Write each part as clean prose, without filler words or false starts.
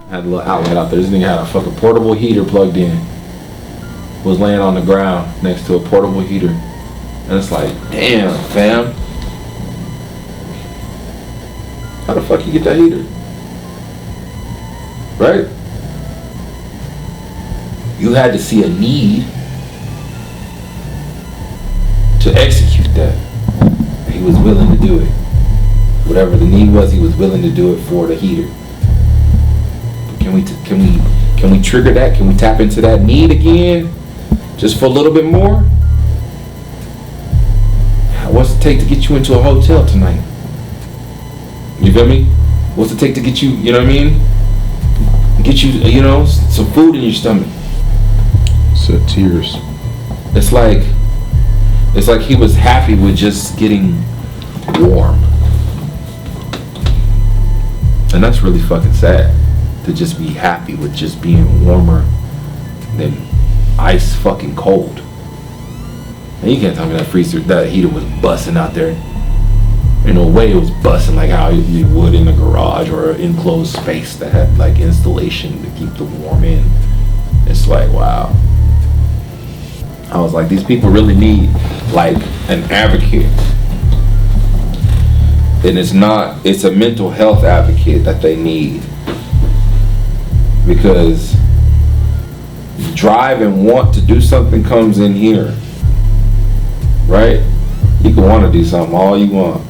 Had a little outlet out there. This nigga had a fucking portable heater plugged in. Was laying on the ground next to a portable heater. And it's like, damn, fam. How the fuck you get that heater? Right? You had to see a need to execute that. And he was willing to do it. Whatever the need was, he was willing to do it for the heater. Can we trigger that? Can we tap into that need again? Just for a little bit more? What's it take to get you into a hotel tonight? You feel me? What's it take to get you, you know what I mean? Get you, you know, some food in your stomach. Set tears. It's like he was happy with just getting warm. And that's really fucking sad. To just be happy with just being warmer than ice fucking cold. And you can't tell me that heater was busting out there. In no way it was busting like how you would in a garage or an enclosed space that had like insulation to keep the warm in. It's like, wow. I was like, these people really need like an advocate. And it's a mental health advocate that they need. Because drive and want to do something comes in here, right? You can want to do something all you want.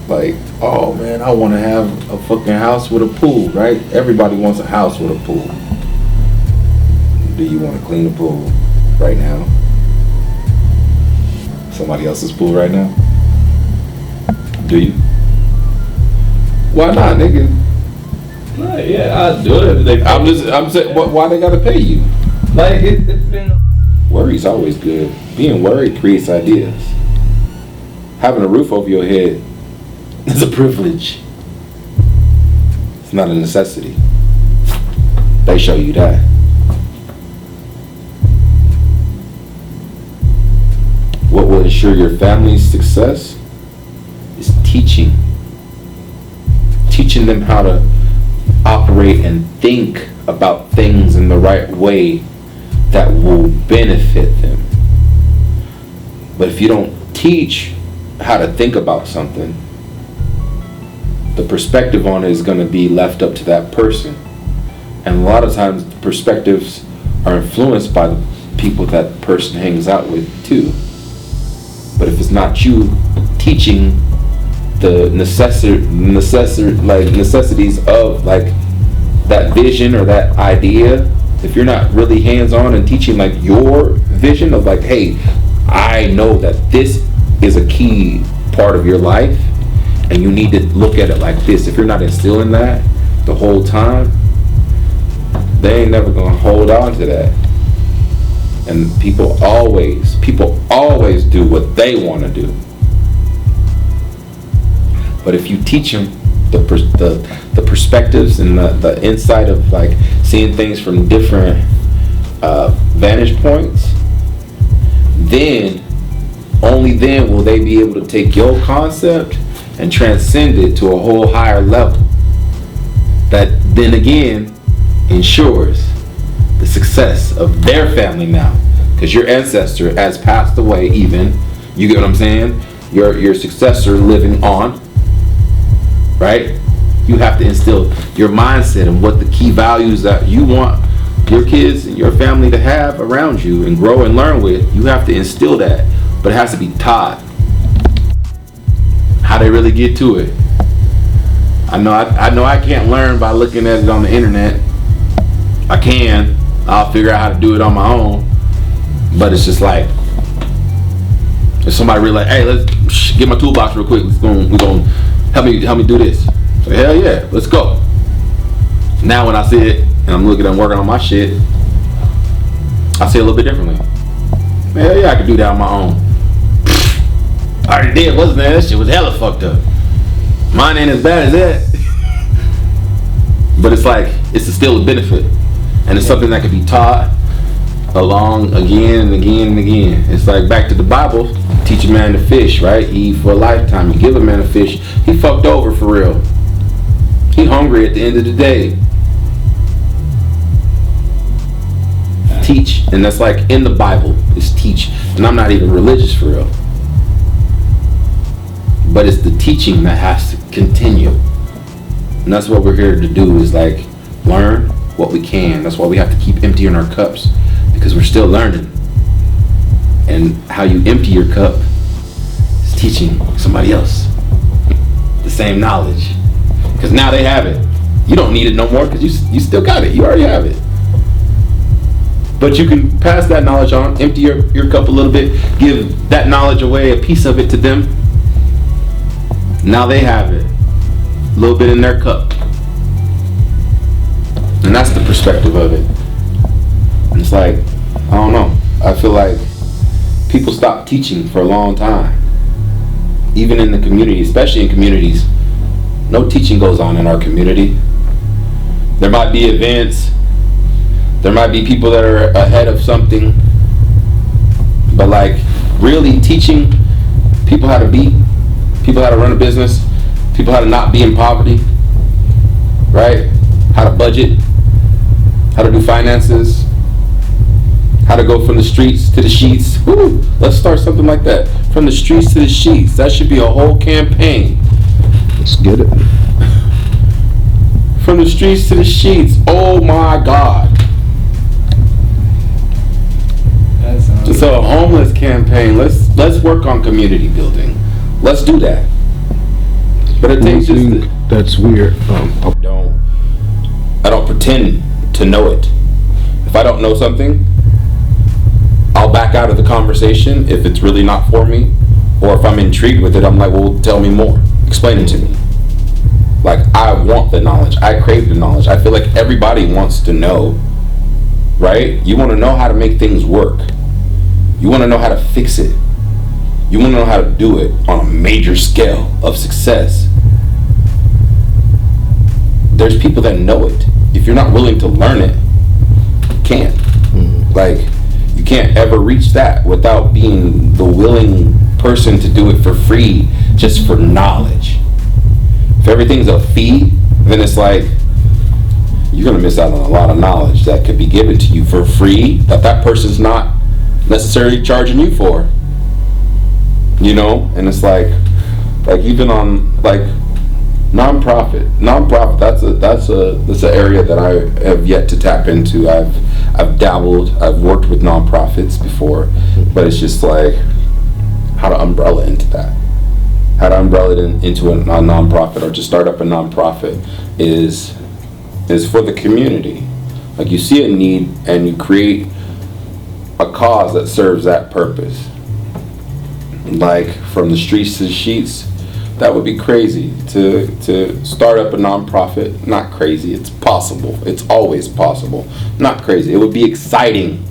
Like, oh man, I want to have a fucking house with a pool, right? Everybody wants a house with a pool. Do you want to clean the pool right now? Somebody else's pool right now? Do you? Why not, nigga? Yeah, I'll do it if they I'm saying, why they gotta pay you? Like, it's been... Worry's always good. Being worried creates ideas. Having a roof over your head is a privilege. It's not a necessity. They show you that. What will ensure your family's success is teaching. Teaching them how to operate and think about things in the right way that will benefit them. But if you don't teach how to think about something, the perspective on it is going to be left up to that person. And a lot of times the perspectives are influenced by the people that person hangs out with too. But if it's not you teaching the necessities of like that vision or that idea, if you're not really hands-on and teaching like your vision of like, hey, I know that this is a key part of your life and you need to look at it like this. If you're not instilling that the whole time, they ain't never gonna hold on to that. And people always do what they want to do. But if you teach them the perspectives and the insight of like seeing things from different vantage points, then only then will they be able to take your concept and transcend it to a whole higher level. That then again ensures the success of their family now, because your ancestor has passed away. Even, you get what I'm saying? Your successor living on. Right? You have to instill your mindset and what the key values that you want your kids and your family to have around you and grow and learn with. You have to instill that, but it has to be taught. How they really get to it. I know I can't learn by looking at it on the internet. I can. I'll figure out how to do it on my own. But it's just like, if somebody really like, hey, let's get my toolbox real quick. We're gonna help me do this. So hell yeah, let's go. Now when I see it and I'm working on my shit, I see it a little bit differently. Hell yeah, I can do that on my own. I already did, wasn't that? That shit was hella fucked up. Mine ain't as bad as that. But it's like, it's still a benefit. And it's something that can be taught along again and again and again. It's like back to the Bible, teach a man to fish, right? He eat for a lifetime. You give a man a fish, he fucked over for real. He hungry at the end of the day. teach, and that's like in the Bible, is teach. And I'm not even religious for real. But it's the teaching that has to continue. And that's what we're here to do, is like learn what we can. That's why we have to keep emptying our cups, because we're still learning. And how you empty your cup is teaching somebody else the same knowledge. Because now they have it. You don't need it no more, because you still got it. You already have it. But you can pass that knowledge on, empty your cup a little bit, give that knowledge away, a piece of it to them. Now they have it. A little bit in their cup. And that's the perspective of it. And it's like, I don't know. I feel like people stop teaching for a long time. Even in the community, especially in communities. No teaching goes on in our community. There might be events. There might be people that are ahead of something. But like really teaching people how to be, people how to run a business, people how to not be in poverty, right? How to budget, how to do finances, how to go from the streets to the sheets. Woo! Let's start something like that. From the streets to the sheets. That should be a whole campaign. Let's get it. From the streets to the sheets. Oh my God. So a homeless campaign. Let's work on community building. Let's do that. But it takes just that's weird. I don't pretend to know it. If I don't know something, I'll back out of the conversation if it's really not for me, or if I'm intrigued with it, I'm like, well, tell me more. Explain it to me. Like, I want the knowledge. I crave the knowledge. I feel like everybody wants to know, right? You want to know how to make things work. You want to know how to fix it. You want to know how to do it on a major scale of success. There's people that know it. If you're not willing to learn it, you can't. Like, you can't ever reach that without being the willing person to do it for free, just for knowledge. If everything's a fee, then it's like, you're going to miss out on a lot of knowledge that could be given to you for free, that person's not necessarily charging you for. You know? And it's like even on like nonprofit, that's an area that I have yet to tap into. I've dabbled, I've worked with nonprofits before, but it's just like how to umbrella into that. How to umbrella it into a nonprofit, or to start up a nonprofit is for the community. Like, you see a need and you create a cause that serves that purpose. Like, from the streets to the sheets, that would be crazy to start up a nonprofit. Not crazy, it's possible. It's always possible. Not crazy. It would be exciting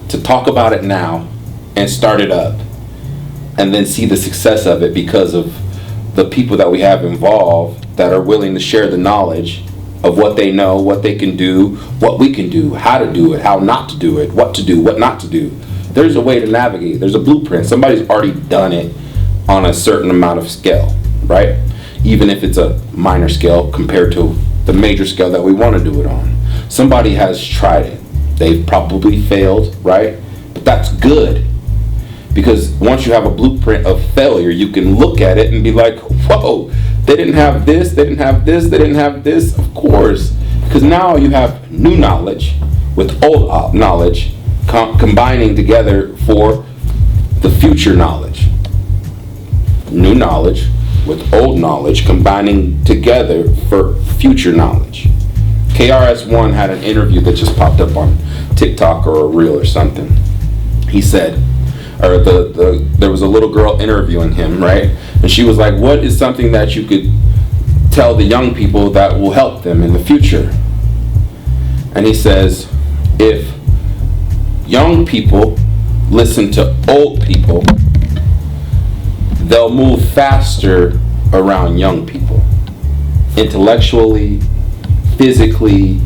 to talk about it now and start it up, and then see the success of it because of the people that we have involved that are willing to share the knowledge of what they know, what they can do, what we can do, how to do it, how not to do it, what to do, what not to do. There's a way to navigate. There's a blueprint. Somebody's already done it on a certain amount of scale, right? Even if it's a minor scale compared to the major scale that we want to do it on. Somebody has tried it. They've probably failed, right? But that's good. Because once you have a blueprint of failure, you can look at it and be like, whoa, they didn't have this, they didn't have this, they didn't have this. Of course, because now you have new knowledge with old knowledge combining together for the future knowledge. New knowledge with old knowledge combining together for future knowledge. KRS-One had an interview that just popped up on TikTok or a reel or something. He said, or there was a little girl interviewing him, right? And she was like, what is something that you could tell the young people that will help them in the future? And he says, if young people listen to old people, they'll move faster around young people. Intellectually, physically,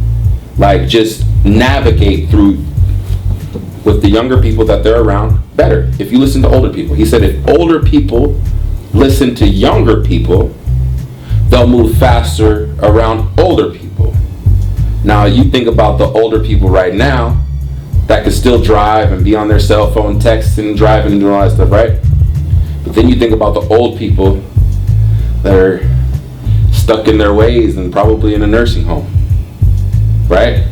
like just navigate through with the younger people that they're around better if you listen to older people. He said if older people listen to younger people, they'll move faster around older people. Now you think about the older people right now, that could still drive and be on their cell phone, texting, and driving, and doing all that stuff, right? But then you think about the old people that are stuck in their ways and probably in a nursing home, right?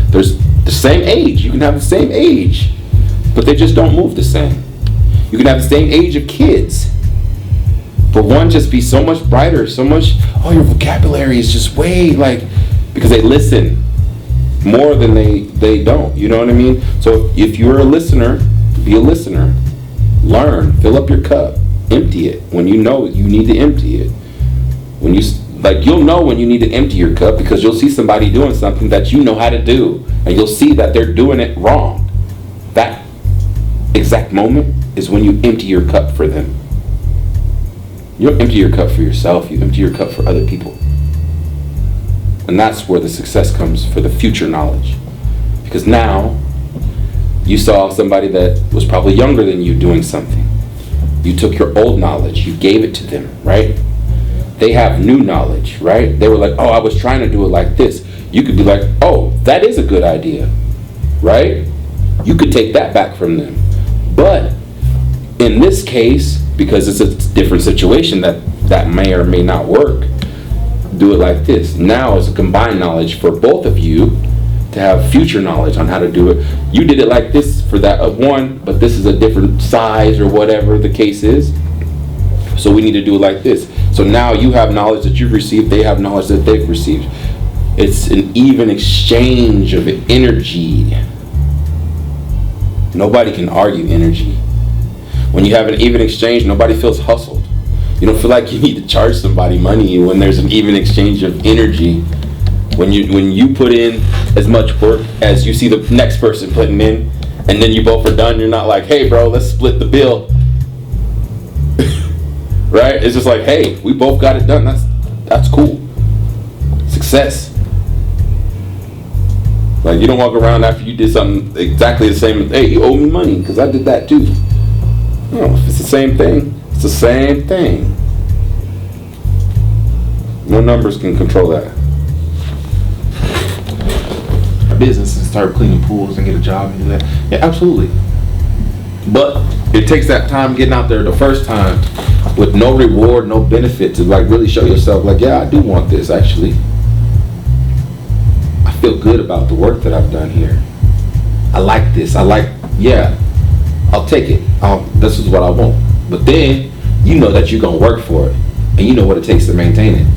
There's the same age. You can have the same age, but they just don't move the same. You can have the same age of kids, but one just be so much brighter, so much, oh, your vocabulary is just way, like, because they listen more than they don't, you know what I mean? So if you're a listener, be a listener. Learn, fill up your cup, empty it when you know you need to empty it. When you, like, you'll know when you need to empty your cup because you'll see somebody doing something that you know how to do, and you'll see that they're doing it wrong. That exact moment is when you empty your cup for them. You don't empty your cup for yourself, you empty your cup for other people. And that's where the success comes for the future knowledge. Because now, you saw somebody that was probably younger than you doing something. You took your old knowledge, you gave it to them, right? They have new knowledge, right? They were like, oh, I was trying to do it like this. You could be like, oh, that is a good idea, right? You could take that back from them. But in this case, because it's a different situation that may or may not work, do it like this. Now it's a combined knowledge for both of you to have future knowledge on how to do it. You did it like this for that one, but this is a different size or whatever the case is. So we need to do it like this. So now you have knowledge that you've received, they have knowledge that they've received. It's an even exchange of energy. Nobody can argue energy. When you have an even exchange, nobody feels hustled. You don't feel like you need to charge somebody money when there's an even exchange of energy. When you put in as much work as you see the next person putting in, and then you both are done, you're not like, hey bro, let's split the bill. Right? It's just like, hey, we both got it done. That's cool. Success. Like, you don't walk around after you did something exactly the same. Hey, you owe me money because I did that too. No, if it's the same thing, it's the same thing. No numbers can control that. A business and start cleaning pools and get a job and do that. Yeah, absolutely. But it takes that time getting out there the first time with no reward, no benefit to like really show yourself like, yeah, I do want this actually. I feel good about the work that I've done here. I like this. Yeah, I'll take it. This is what I want. But then you know that you're going to work for it and you know what it takes to maintain it.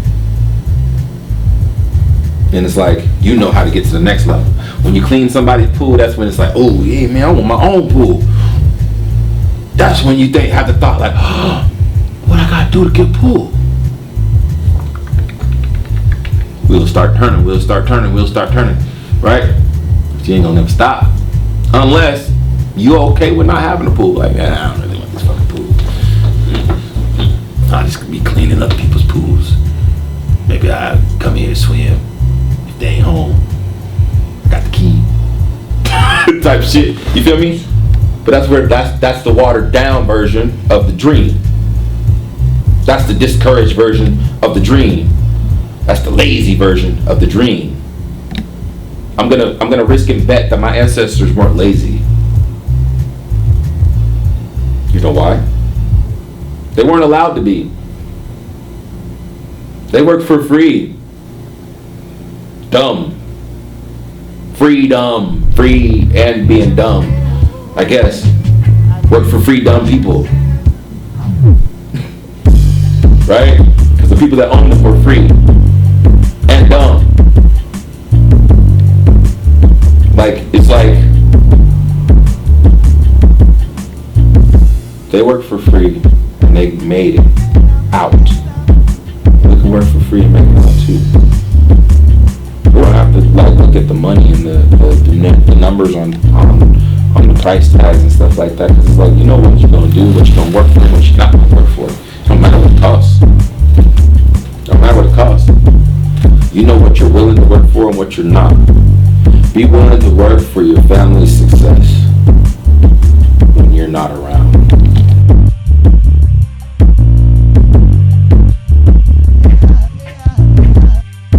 And it's like, you know how to get to the next level. When you clean somebody's pool, that's when it's like, oh, yeah, man, I want my own pool. That's when you have the thought like, oh, what I got to do to get a pool? Wheels start turning, wheels start turning, wheels start turning, right? But you ain't going to never stop. Unless you okay with not having a pool. Like, I don't really want this fucking pool. I just could be cleaning other people's pools. Maybe I come here to swim. If they ain't home, I got the key. Type shit. You feel me? But that's the watered down version of the dream. That's the discouraged version of the dream. That's the lazy version of the dream. I'm gonna risk and bet that my ancestors weren't lazy. You know why? They weren't allowed to be. They worked for free. Dumb. Freedom. Free and being dumb. I guess. Work for free dumb people. Right? Because the people that own them were free. And dumb. Like, it's like they work for free and they made it out. We can work for free and make it out too. We don't have to like look at the money and the numbers on the price tags and stuff like that, because it's like, you know what you're gonna do, what you're gonna work for, and what you're not gonna work for. It don't matter what it costs. Don't matter what it costs. You know what you're willing to work for and what you're not. Be willing to work for your family's success when you're not around.